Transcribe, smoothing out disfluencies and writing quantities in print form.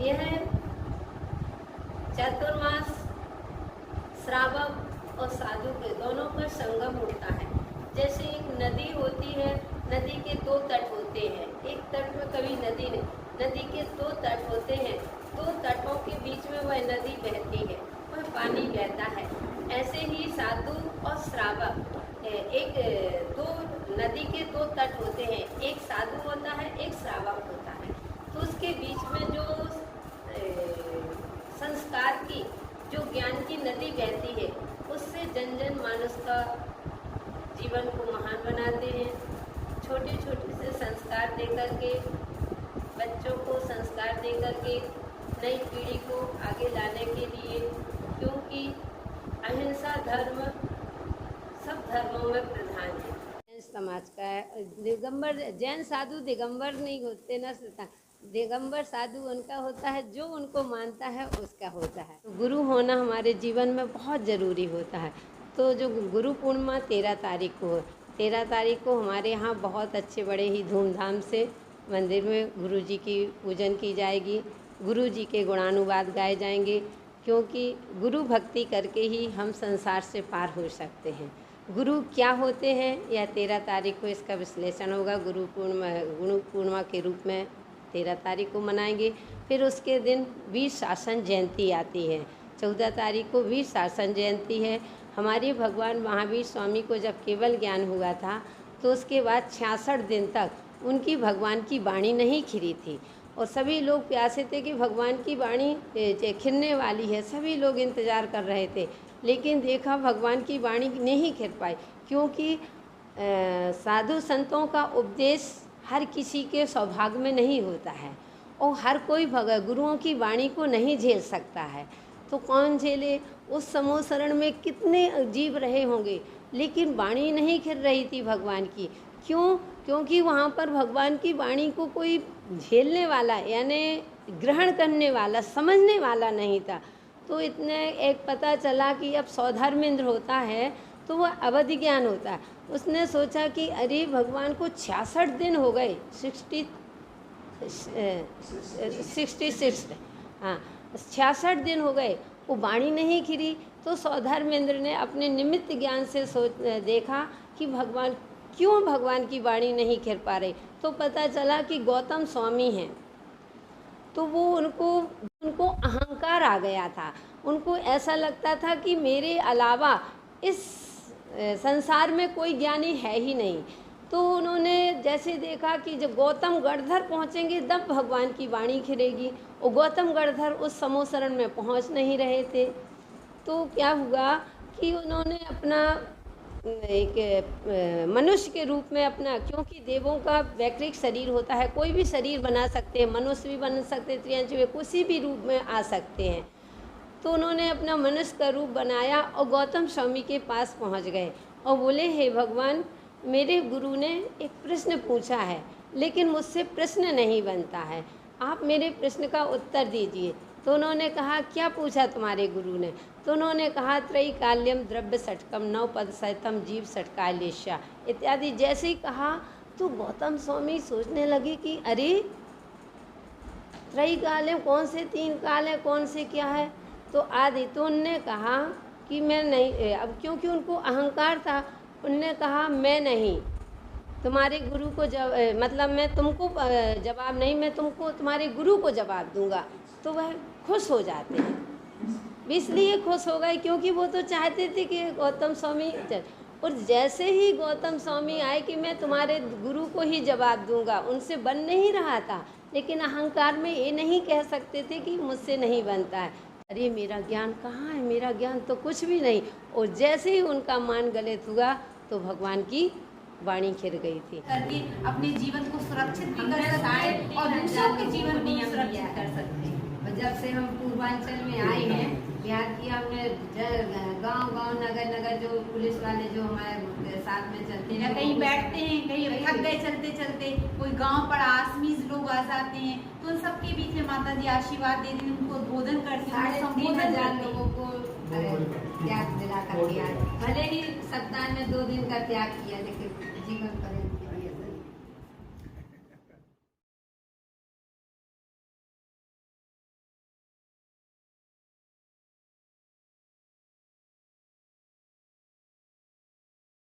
यह चातुर्मास श्रावक और साधु के दोनों का संगम होता है। जैसे एक नदी होती है, नदी के दो तट होते हैं, एक तट में कभी नदी नहीं, नदी के दो तट होते हैं, दो तटों के बीच में वह नदी बहती है, वह पानी बहता है। ऐसे ही साधु और श्रावक एक दो नदी के दो तट होते हैं, एक साधु होता है, एक श्रावक होता है। तो उसके बीच में जो संस्कार की, जो ज्ञान की नदी बहती है, उससे जन जन मानस का जीवन को महान बनाते हैं। छोटे छोटे से संस्कार देकर के, बच्चों को संस्कार देकर के नई पीढ़ी को आगे लाने के लिए, क्योंकि अहिंसा धर्म सब धर्मों में प्रधान है। जैन समाज का है, दिगंबर जैन साधु दिगंबर नहीं होते ना, दिगंबर साधु उनका होता है जो उनको मानता है उसका होता है। तो गुरु होना हमारे जीवन में बहुत ज़रूरी होता है। तो जो गुरु पूर्णिमा 13 तारीख को, 13 तारीख को हमारे यहाँ बहुत अच्छे बड़े ही धूमधाम से मंदिर में गुरु जी की पूजन की जाएगी, गुरु जी के गुणानुवाद गाए जाएंगे, क्योंकि गुरु भक्ति करके ही हम संसार से पार हो सकते हैं। गुरु क्या होते हैं यह 13 तारीख को इसका विश्लेषण होगा। गुरु पूर्णिमा के रूप में 13 तारीख को मनाएंगे। फिर उसके दिन वीर शासन जयंती आती है, 14 तारीख को वीर शासन जयंती है। हमारे भगवान महावीर स्वामी को जब केवल ज्ञान हुआ था तो उसके बाद 66 दिन तक उनकी भगवान की वाणी नहीं खिरी थी, और सभी लोग प्यासे थे कि भगवान की वाणी खिरने वाली है, सभी लोग इंतज़ार कर रहे थे। लेकिन देखा भगवान की वाणी नहीं खिर पाई, क्योंकि साधु संतों का उपदेश हर किसी के सौभाग्य में नहीं होता है, और हर कोई गुरुओं की वाणी को नहीं झेल सकता है। तो कौन झेले? उस समूह शरण में कितने जीव रहे होंगे, लेकिन वाणी नहीं खिर रही थी भगवान की। क्यों? क्योंकि वहाँ पर भगवान की वाणी को कोई झेलने वाला, यानी ग्रहण करने वाला, समझने वाला नहीं था। तो इतने एक पता चला कि अब सौधर्मेंद्र होता है तो वह अवधि ज्ञान होता है। उसने सोचा कि अरे भगवान को 66 दिन हो गए, 66 हाँ 66 दिन हो गए, वो वाणी नहीं खिरी। तो सौधर्मेंद्र ने अपने निमित्त ज्ञान से देखा कि भगवान क्यों भगवान की वाणी नहीं खिर पा रही। तो पता चला कि गौतम स्वामी हैं। तो वो उनको अहंकार आ गया था, उनको ऐसा लगता था कि मेरे अलावा इस संसार में कोई ज्ञानी है ही नहीं। तो उन्होंने जैसे देखा कि जब गौतम गढ़धर पहुँचेंगे तब भगवान की वाणी खिलेगी, और गौतम गढ़धर उस समूह शरण में पहुँच नहीं रहे थे। तो क्या हुआ कि उन्होंने अपना एक मनुष्य के रूप में अपना, क्योंकि देवों का वैकृत शरीर होता है, कोई भी शरीर बना सकते हैं, मनुष्य भी बन सकते हैं, त्रियांश में किसी भी रूप में आ सकते हैं। तो उन्होंने अपना मनुष्य का रूप बनाया और गौतम स्वामी के पास पहुंच गए और बोले, हे भगवान, मेरे गुरु ने एक प्रश्न पूछा है, लेकिन मुझसे प्रश्न नहीं बनता है, आप मेरे प्रश्न का उत्तर दीजिए। तो उन्होंने कहा, क्या पूछा तुम्हारे गुरु ने? तो उन्होंने कहा, त्रैकाल्यम द्रव्य षटकम नवपद सहितम जीव षटकाल्येशा इत्यादि जैसे ही कहा। तो गौतम स्वामी सोचने लगे कि अरे त्रैकाल्यम कौन से 3 काल है, कौन से क्या है? तो आदि। तो उनने कहा कि मैं नहीं, अब क्योंकि उनको अहंकार था, उनने कहा मैं नहीं, तुम्हारे गुरु को मतलब मैं तुमको जवाब नहीं, मैं तुमको तुम्हारे गुरु को जवाब दूंगा। तो वह खुश हो जाते हैं। इसलिए खुश हो गए क्योंकि वो तो चाहते थे कि गौतम स्वामी, और जैसे ही गौतम स्वामी आए कि मैं तुम्हारे गुरु को ही जवाब दूंगा, उनसे बन नहीं रहा था, लेकिन अहंकार में ये नहीं कह सकते थे कि मुझसे नहीं बनता है। अरे मेरा ज्ञान कहाँ है, मेरा ज्ञान तो कुछ भी नहीं। और जैसे ही उनका मान गलित हुआ तो भगवान की वाणी खिर गई थी। करके अपने जीवन को सुरक्षित भी कर सकते हैं और दूसरों के जीवन को सुरक्षित कर सकते हैं। जब से हम पूर्वांचल में आए हैं, बिहार की, हमने गांव-गांव, नगर-नगर जो पुलिस वाले जो हमारे साथ में चलते हैं, कहीं बैठते हैं, कहीं थक गए चलते चलते, कोई गांव पड़ा आसमीज लोग आ जाते हैं, तो उन सबके बीच में माता जी आशीर्वाद देती हैं, उनको बोधन करती हैं, 3,500 लोगों को त्याग दिला करके आए। भले ही सप्ताह में 2 दिन का त्याग किया, लेकिन